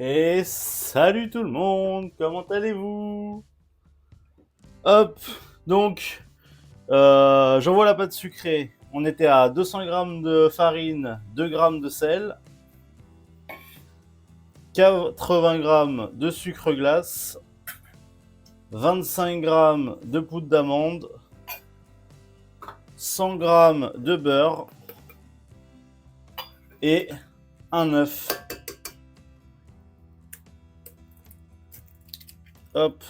Et salut tout le monde, comment allez-vous? Hop, donc j'envoie la pâte sucrée. On était à 200 grammes de farine, 2 grammes de sel, 80 grammes de sucre glace, 25 grammes de poudre d'amande, 100 grammes de beurre et un œuf. Hop.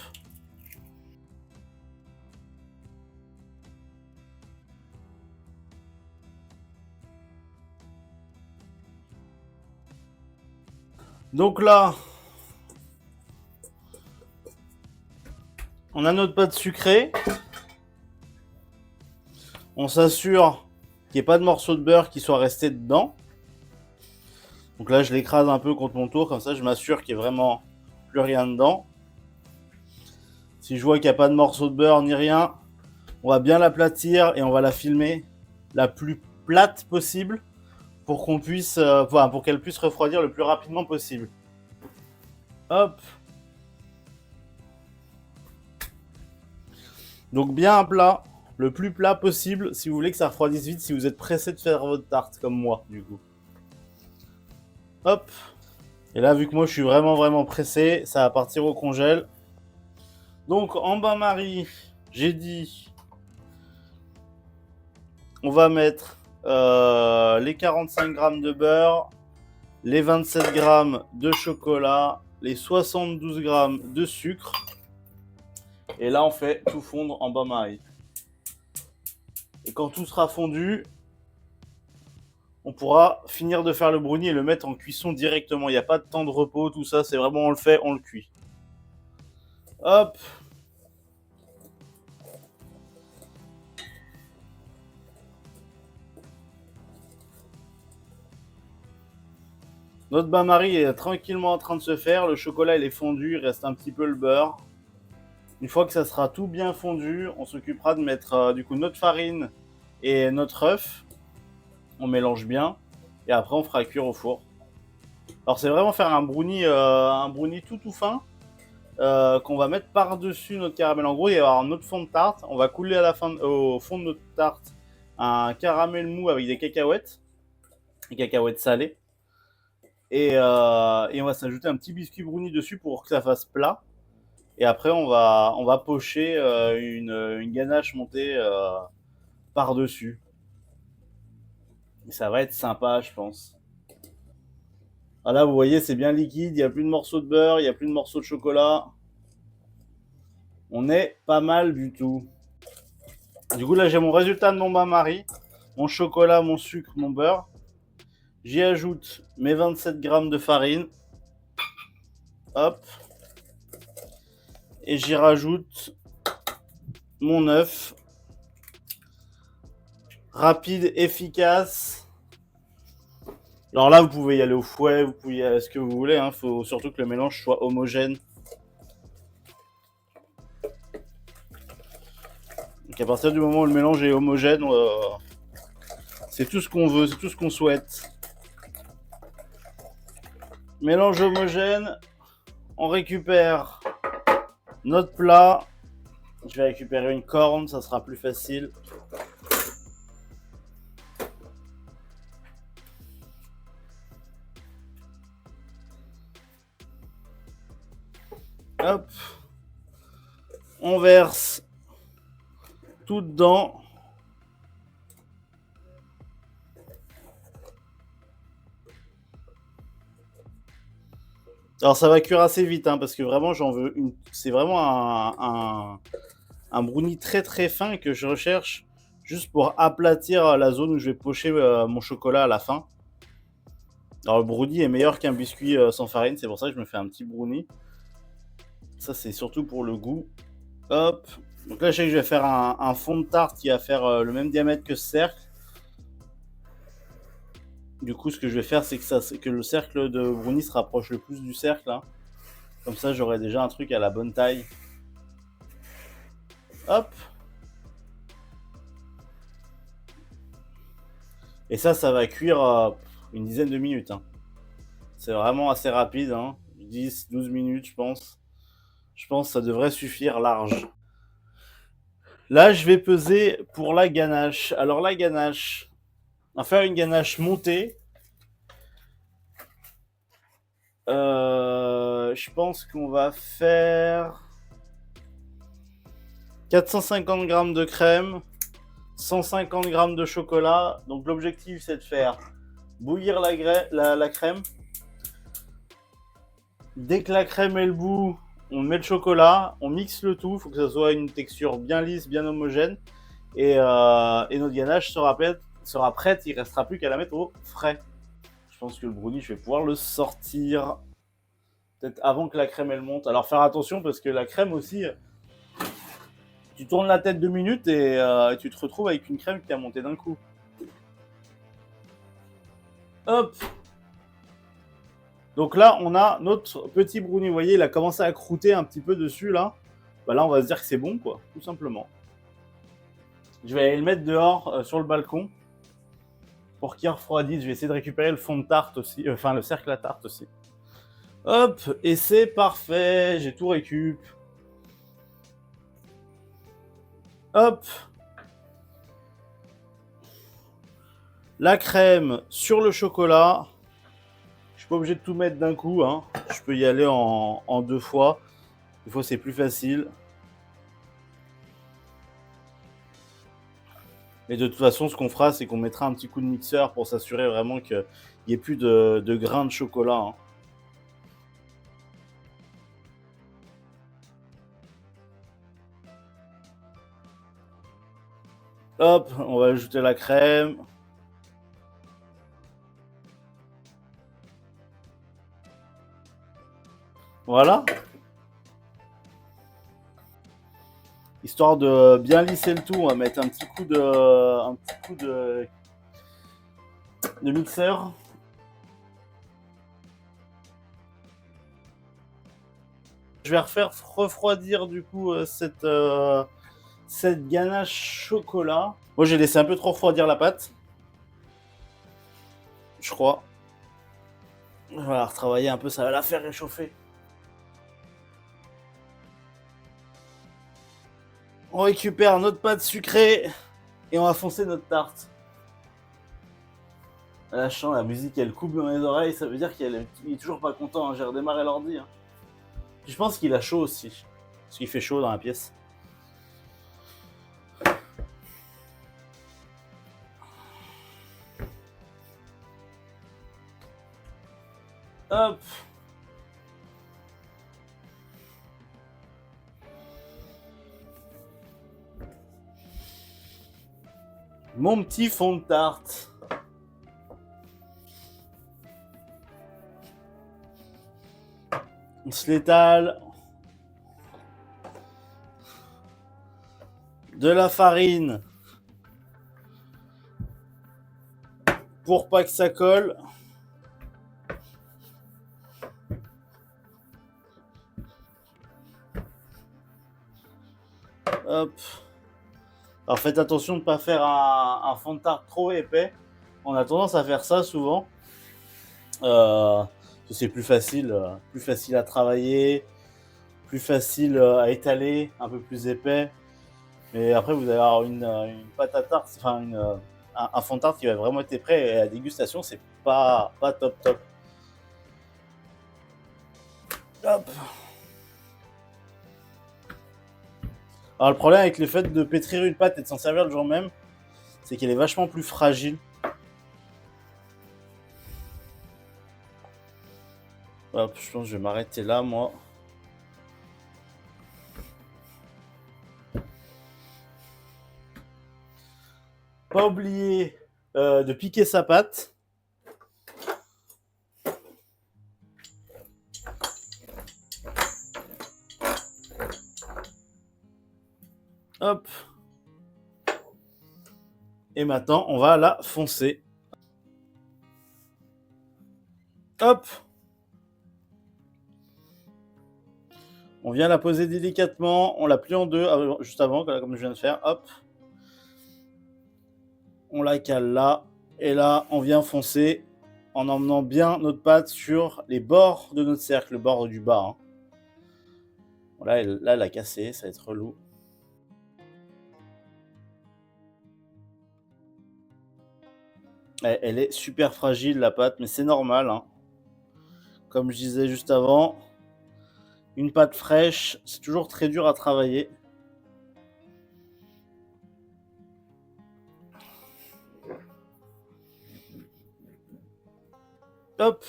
Donc là, on a notre pâte sucrée. On s'assure qu'il n'y ait pas de morceaux de beurre qui soient restés dedans. Donc là, je l'écrase un peu contre mon tour, comme ça je m'assure qu'il n'y ait vraiment plus rien dedans. Si je vois qu'il n'y a pas de morceaux de beurre ni rien, on va bien l'aplatir et on va la filmer la plus plate possible pour qu'on puisse, pour qu'elle puisse refroidir le plus rapidement possible. Hop. Donc bien un plat, le plus plat possible si vous voulez que ça refroidisse vite, si vous êtes pressé de faire votre tarte comme moi du coup. Hop. Et là, vu que moi je suis vraiment pressé, ça va partir au congèle. Donc en bain-marie, j'ai dit, on va mettre les 45 grammes de beurre, les 27 grammes de chocolat, les 72 grammes de sucre. Et là, on fait tout fondre en bain-marie. Et quand tout sera fondu, on pourra finir de faire le brownie et le mettre en cuisson directement. Il n'y a pas de temps de repos, tout ça, c'est vraiment on le fait, on le cuit. Hop. Notre bain-marie est tranquillement en train de se faire. Le chocolat, il est fondu, il reste un petit peu le beurre. Une fois que ça sera tout bien fondu, on s'occupera de mettre du coup notre farine et notre œuf. On mélange bien et après on fera cuire au four. Alors c'est vraiment faire un brownie tout fin qu'on va mettre par-dessus notre caramel. En gros, il va y avoir notre fond de tarte. On va couler à la fin, au fond de notre tarte un caramel mou avec des cacahuètes salées. Et on va s'ajouter un petit biscuit brownie dessus pour que ça fasse plat. Et après, on va pocher une ganache montée par-dessus. Et ça va être sympa, je pense. Ah là, vous voyez, c'est bien liquide. Il n'y a plus de morceaux de beurre, il n'y a plus de morceaux de chocolat. On est pas mal du tout. Du coup, là, j'ai mon résultat de mon bain-marie. Mon chocolat, mon sucre, mon beurre. J'y ajoute mes 27 grammes de farine. Hop. Et j'y rajoute mon œuf. Rapide, efficace. Alors là, vous pouvez y aller au fouet, vous pouvez y aller à ce que vous voulez. Il faut surtout que le mélange soit homogène. Donc à partir du moment où le mélange est homogène, c'est tout ce qu'on veut, c'est tout ce qu'on souhaite. Mélange homogène, on récupère notre plat. Je vais récupérer une corne, ça sera plus facile. Hop. On verse tout dedans. Alors ça va cuire assez vite parce que vraiment j'en veux une. C'est vraiment un brownie très fin que je recherche juste pour aplatir la zone où je vais pocher mon chocolat à la fin. Alors le brownie est meilleur qu'un biscuit sans farine, c'est pour ça que je me fais un petit brownie. Ça c'est surtout pour le goût. Hop. Donc là je sais que je vais faire un fond de tarte qui va faire le même diamètre que ce cercle. Du coup ce que je vais faire c'est que le cercle de brownie se rapproche le plus du cercle. Comme ça j'aurai déjà un truc à la bonne taille. Hop. Et ça va cuire une dizaine de minutes. C'est vraiment assez rapide. 10-12 minutes, je pense. Je pense que ça devrait suffire large. Là, je vais peser pour la ganache. Alors, la ganache, on va faire une ganache montée. Je pense qu'on va faire 450 grammes de crème, 150 grammes de chocolat. Donc, l'objectif, c'est de faire bouillir la crème. Dès que la crème est le bout, on met le chocolat, on mixe le tout. Il faut que ça soit une texture bien lisse, bien homogène. Et notre ganache sera prête. Il ne restera plus qu'à la mettre au frais. Je pense que le brownie, je vais pouvoir le sortir peut-être avant que la crème elle monte. Alors faire attention parce que la crème aussi, tu tournes la tête 2 minutes et tu te retrouves avec une crème qui a monté d'un coup. Hop. Donc là, on a notre petit brownie. Vous voyez, il a commencé à croûter un petit peu dessus là. Bah là, on va se dire que c'est bon, quoi, tout simplement. Je vais aller le mettre dehors sur le balcon pour qu'il refroidisse. Je vais essayer de récupérer le fond de tarte aussi, enfin le cercle à tarte aussi. Hop, et c'est parfait, j'ai tout récup. Hop. La crème sur le chocolat. Je suis pas obligé de tout mettre d'un coup, hein. Je peux y aller en 2 fois. Des fois, c'est plus facile. Mais de toute façon, ce qu'on fera, c'est qu'on mettra un petit coup de mixeur pour s'assurer vraiment qu'il n'y ait plus de grains de chocolat, hein. Hop, on va ajouter la crème. Voilà. Histoire de bien lisser le tout, on va mettre un petit coup de mixeur. Je vais refaire refroidir du coup cette ganache chocolat. Moi, j'ai laissé un peu trop refroidir la pâte, je crois. On va retravailler un peu, ça va la faire réchauffer. On récupère notre pâte sucrée et on va foncer notre tarte. Là, je sens la musique, elle coupe dans mes oreilles, ça veut dire qu'il est toujours pas content, hein. J'ai redémarré l'ordi, hein. Je pense qu'il a chaud aussi, parce qu'il fait chaud dans la pièce. Hop. Mon petit fond de tarte. On se l'étale. De la farine. Pour pas que ça colle. Hop. Alors faites attention de ne pas faire un fond de tarte trop épais. On a tendance à faire ça souvent. C'est plus facile à travailler, plus facile à étaler, un peu plus épais. Mais après, vous allez avoir une pâte à tarte, enfin un fond de tarte qui va vraiment être prêt. Et à la dégustation, c'est pas top. Hop. Alors le problème avec le fait de pétrir une pâte et de s'en servir le jour même, c'est qu'elle est vachement plus fragile. Hop, je pense que je vais m'arrêter là, moi. Pas oublier de piquer sa pâte. Hop. Et maintenant, on va la foncer. Hop. On vient la poser délicatement, on la plie en deux juste avant, comme je viens de faire. Hop. On la cale là. Et là, on vient foncer en emmenant bien notre pâte sur les bords de notre cercle, le bord du bas. Hein. Bon, là, elle a cassé, ça va être relou. Elle est super fragile la pâte, mais c'est normal. Hein. Comme je disais juste avant, une pâte fraîche, c'est toujours très dur à travailler. Hop.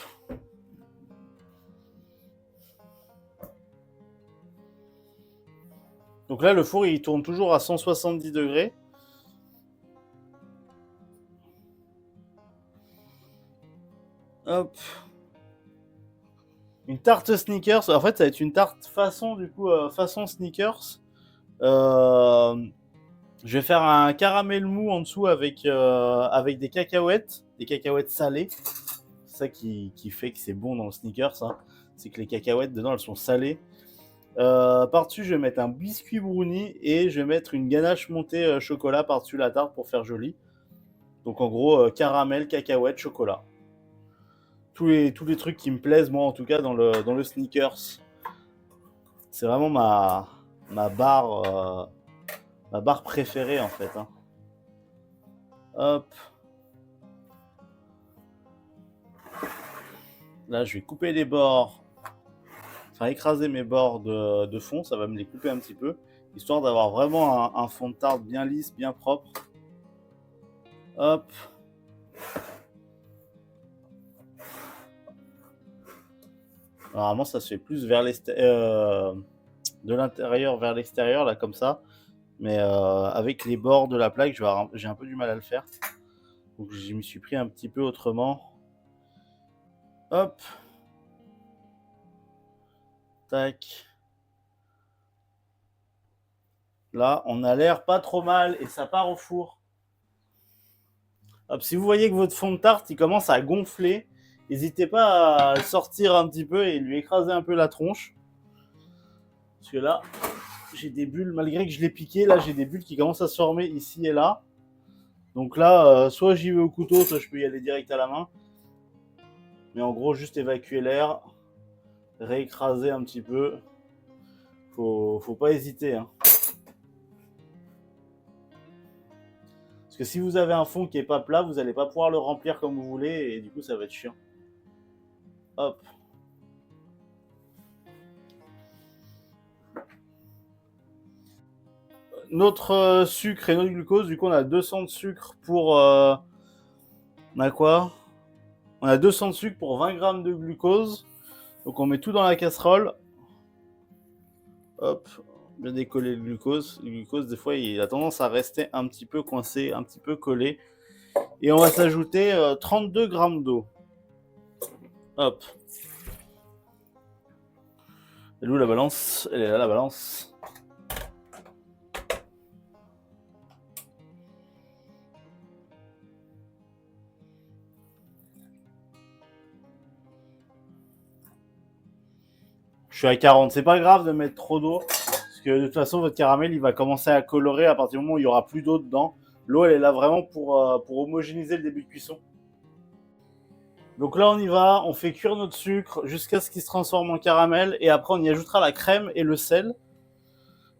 Donc là, le four, il tourne toujours à 170 degrés. Hop. Une tarte sneakers. En fait, ça va être une tarte façon, du coup, façon sneakers. Je vais faire un caramel mou en dessous avec des cacahuètes salées. C'est ça qui fait que c'est bon dans le sneakers. Hein. C'est que les cacahuètes dedans, elles sont salées. Par-dessus, je vais mettre un biscuit brownie et je vais mettre une ganache montée chocolat par-dessus la tarte pour faire joli. Donc en gros, caramel, cacahuète, chocolat. Tous les trucs qui me plaisent, moi en tout cas, dans le sneakers. C'est vraiment ma barre préférée en fait. Hein. Hop. Là, je vais couper les bords. Enfin, écraser mes bords de fond. Ça va me les couper un petit peu. Histoire d'avoir vraiment un fond de tarte bien lisse, bien propre. Hop. Normalement, ça se fait plus vers de l'intérieur vers l'extérieur, là, comme ça. Mais avec les bords de la plaque, j'ai un peu du mal à le faire. Donc, je m'y suis pris un petit peu autrement. Hop. Tac. Là, on a l'air pas trop mal et ça part au four. Hop, si vous voyez que votre fond de tarte il commence à gonfler, n'hésitez pas à sortir un petit peu et lui écraser un peu la tronche. Parce que là, j'ai des bulles, malgré que je l'ai piqué, là j'ai des bulles qui commencent à se former ici et là. Donc là, soit j'y vais au couteau, soit je peux y aller direct à la main. Mais en gros, juste évacuer l'air, réécraser un petit peu. Faut pas hésiter. Hein. Parce que si vous avez un fond qui est pas plat, vous n'allez pas pouvoir le remplir comme vous voulez et du coup ça va être chiant. Hop. Notre sucre et notre glucose, du coup on a 200 de sucre pour... on a quoi? On a 200 de sucre pour 20 grammes de glucose. Donc on met tout dans la casserole. Hop, bien décoller le glucose. Le glucose, des fois, il a tendance à rester un petit peu coincé, un petit peu collé. Et on va s'ajouter 32 grammes d'eau. Hop. Elle est où la balance? Elle est là la balance. Je suis à 40. C'est pas grave de mettre trop d'eau. Parce que de toute façon, votre caramel, il va commencer à colorer à partir du moment où il n'y aura plus d'eau dedans. L'eau, elle est là vraiment pour homogénéiser le début de cuisson. Donc là, on y va. On fait cuire notre sucre jusqu'à ce qu'il se transforme en caramel. Et après, on y ajoutera la crème et le sel.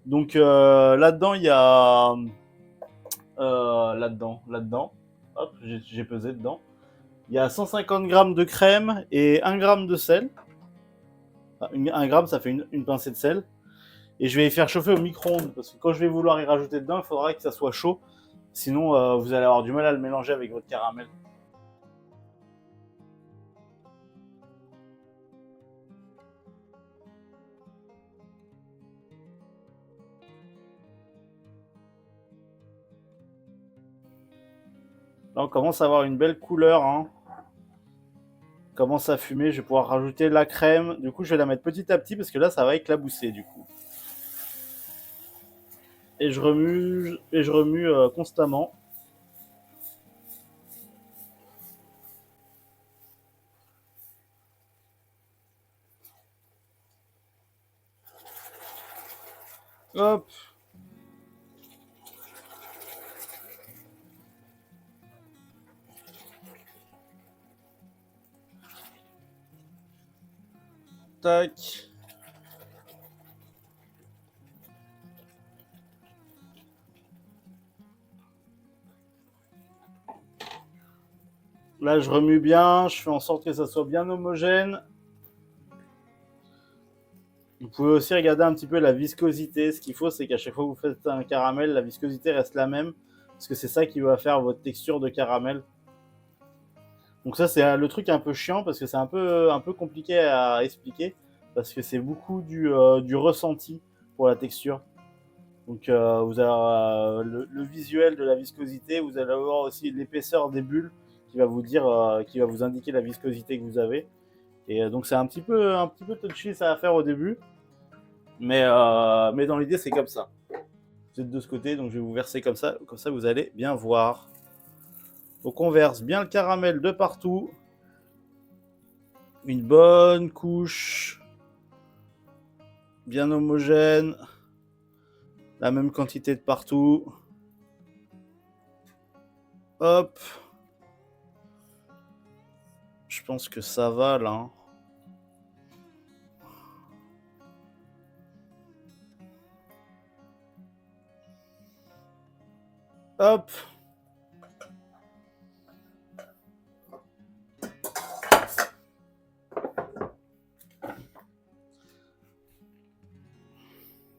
Donc là-dedans, il y a... là-dedans. Hop, j'ai pesé dedans. Il y a 150 grammes de crème et 1 gramme de sel. Enfin, 1 gramme, ça fait une pincée de sel. Et je vais les faire chauffer au micro-ondes. Parce que quand je vais vouloir y rajouter dedans, il faudra que ça soit chaud. Sinon, vous allez avoir du mal à le mélanger avec votre caramel. Là, on commence à avoir une belle couleur. Hein. Commence à fumer. Je vais pouvoir rajouter la crème. Du coup, je vais la mettre petit à petit parce que là, ça va éclabousser du coup. Et je remue constamment. Hop. Tac. Là, je remue bien, je fais en sorte que ça soit bien homogène. Vous pouvez aussi regarder un petit peu la viscosité. Ce qu'il faut, c'est qu'à chaque fois que vous faites un caramel, la viscosité reste la même, parce que c'est ça qui va faire votre texture de caramel. Donc ça, c'est le truc un peu chiant, parce que c'est un peu compliqué à expliquer, parce que c'est beaucoup du ressenti pour la texture. Donc vous avez le visuel de la viscosité, vous allez avoir aussi l'épaisseur des bulles qui va vous dire, qui va vous indiquer la viscosité que vous avez. Et donc c'est un petit peu touchy ça à faire au début, mais dans l'idée c'est comme ça. Vous êtes de ce côté, donc je vais vous verser comme ça vous allez bien voir. Donc on verse bien le caramel de partout, une bonne couche, bien homogène, la même quantité de partout. Hop. Je pense que ça va là. Hop.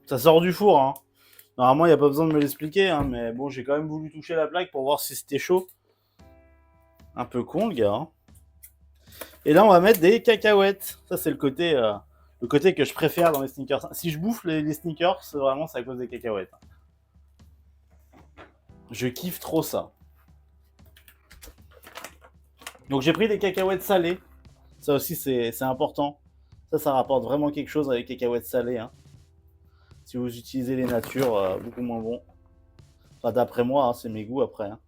Ça sort du four, hein. Normalement, il n'y a pas besoin de me l'expliquer, hein, mais bon, j'ai quand même voulu toucher la plaque pour voir si c'était chaud. Un peu con, le gars. Hein. Et là, on va mettre des cacahuètes. Ça, c'est le côté que je préfère dans les sneakers. Si je bouffe les sneakers, vraiment, c'est à cause des cacahuètes. Je kiffe trop ça. Donc, j'ai pris des cacahuètes salées. Ça aussi, c'est important. Ça rapporte vraiment quelque chose avec les cacahuètes salées. Hein. Si vous utilisez les natures, beaucoup moins bon. Enfin, d'après moi, hein, c'est mes goûts après. Hein.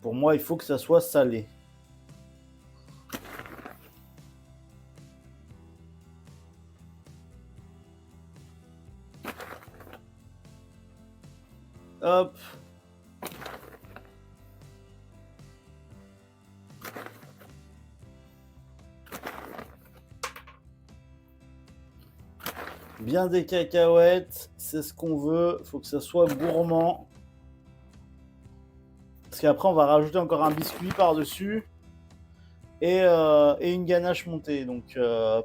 Pour moi, il faut que ça soit salé. Hop. Bien des cacahuètes, c'est ce qu'on veut. Faut que ça soit gourmand. Parce qu'après, on va rajouter encore un biscuit par-dessus. Et une ganache montée. Donc,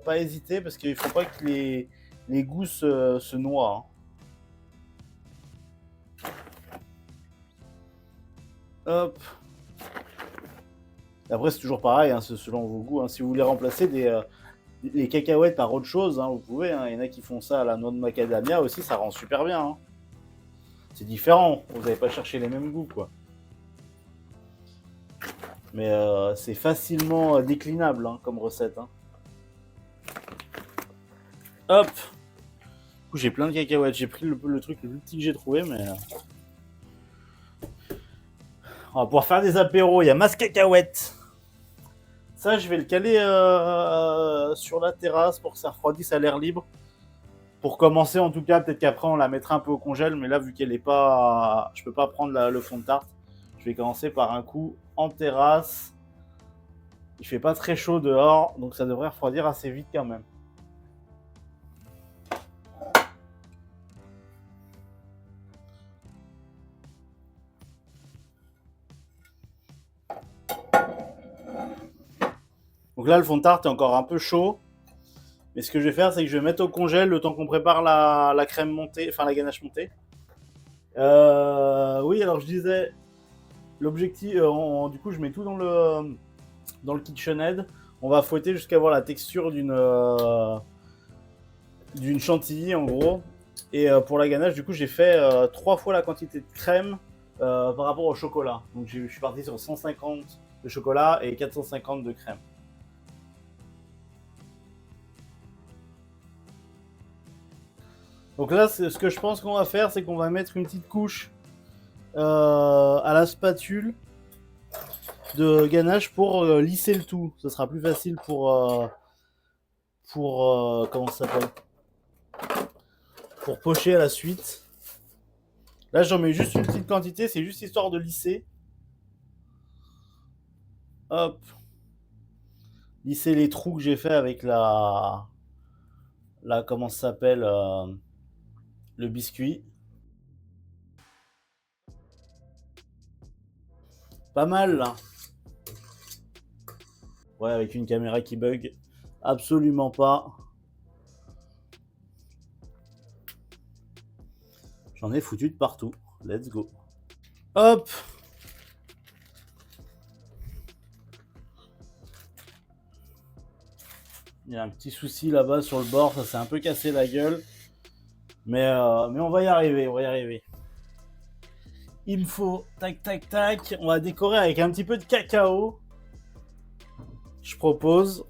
pas hésiter parce qu'il ne faut pas que les goûts se noient. Hein. Hop. Après, c'est toujours pareil, hein, c'est selon vos goûts. Hein. Si vous voulez remplacer les cacahuètes par autre chose, hein, vous pouvez. Hein. Il y en a qui font ça à la noix de macadamia aussi, ça rend super bien. Hein. C'est différent, vous n'avez pas cherché les mêmes goûts, quoi. Mais c'est facilement déclinable hein, comme recette. Hein. Hop. Du coup, j'ai plein de cacahuètes. J'ai pris le truc le plus petit que j'ai trouvé, mais... On va pouvoir faire des apéros. Il y a masse cacahuètes. Ça, je vais le caler sur la terrasse pour que ça refroidisse à l'air libre. Pour commencer, en tout cas, peut-être qu'après, on la mettra un peu au congèle. Mais là, vu qu'elle est pas... Je peux pas prendre le fond de tarte. Je vais commencer par un coup en terrasse. Il fait pas très chaud dehors, donc ça devrait refroidir assez vite quand même. Donc là, le fond de tarte est encore un peu chaud. Mais ce que je vais faire, c'est que je vais mettre au congèle le temps qu'on prépare la crème montée, enfin la ganache montée. Oui, alors je disais, l'objectif, du coup, je mets tout dans le KitchenAid. On va fouetter jusqu'à avoir la texture d'une chantilly en gros. Et pour la ganache, du coup, j'ai fait 3 fois la quantité de crème par rapport au chocolat. Donc je suis parti sur 150 de chocolat et 450 de crème. Donc là, ce que je pense qu'on va faire, c'est qu'on va mettre une petite couche à la spatule de ganache pour lisser le tout. Ce sera plus facile pour comment ça s'appelle, pour pocher à la suite. Là, j'en mets juste une petite quantité, c'est juste histoire de lisser. Hop. lisser les trous que j'ai fait avec comment ça s'appelle, le biscuit. Pas mal là. Ouais, avec une caméra qui bug. Absolument pas. J'en ai foutu de partout. Let's go. Hop. Il y a un petit souci là-bas sur le bord, ça s'est un peu cassé la gueule. Mais on va y arriver, on va y arriver. Il me faut, tac, tac, tac. On va décorer avec un petit peu de cacao. Je propose.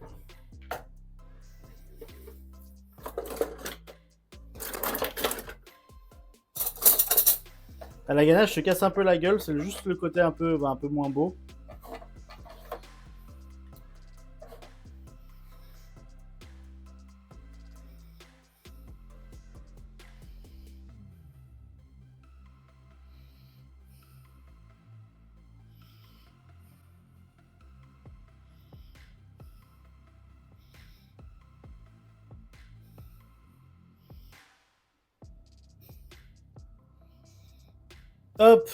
À la ganache, je te casse un peu la gueule, c'est juste le côté un peu moins beau. Hop.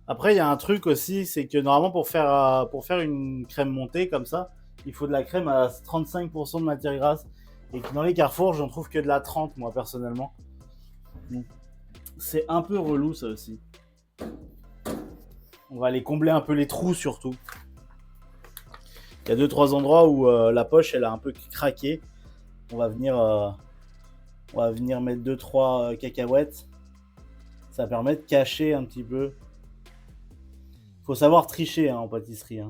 Après, il y a un truc aussi, c'est que normalement pour faire une crème montée comme ça, il faut de la crème à 35% de matière grasse. Et que dans les Carrefour, j'en trouve que de la 30, moi personnellement. Donc, c'est un peu relou ça aussi. On va aller combler un peu les trous surtout. Il y a 2-3 endroits où la poche elle a un peu craqué. On va venir mettre 2-3 cacahuètes. Ça permet de cacher un petit peu. Faut savoir tricher en pâtisserie.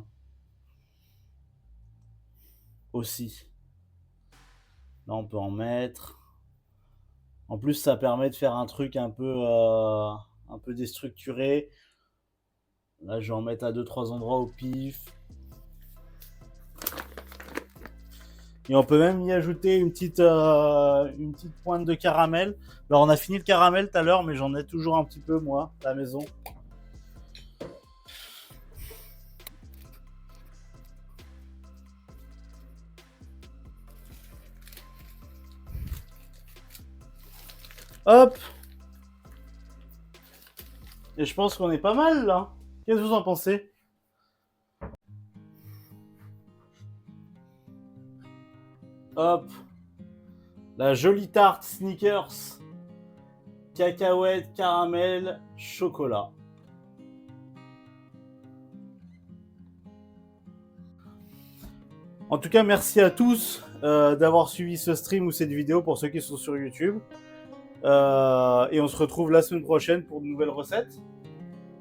Aussi. Là on peut en mettre. En plus ça permet de faire un truc un peu déstructuré. Là je vais en mettre à 2-3 endroits au pif. Et on peut même y ajouter une petite pointe de caramel. Alors on a fini le caramel tout à l'heure, mais j'en ai toujours un petit peu moi à la maison. Hop. Et je pense qu'on est pas mal là. Qu'est-ce que vous en pensez? Hop. La jolie tarte Snickers. Cacahuètes, caramel, chocolat. En tout cas, merci à tous d'avoir suivi ce stream ou cette vidéo pour ceux qui sont sur YouTube. Et on se retrouve la semaine prochaine pour de nouvelles recettes.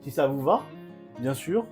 Si ça vous va, bien sûr.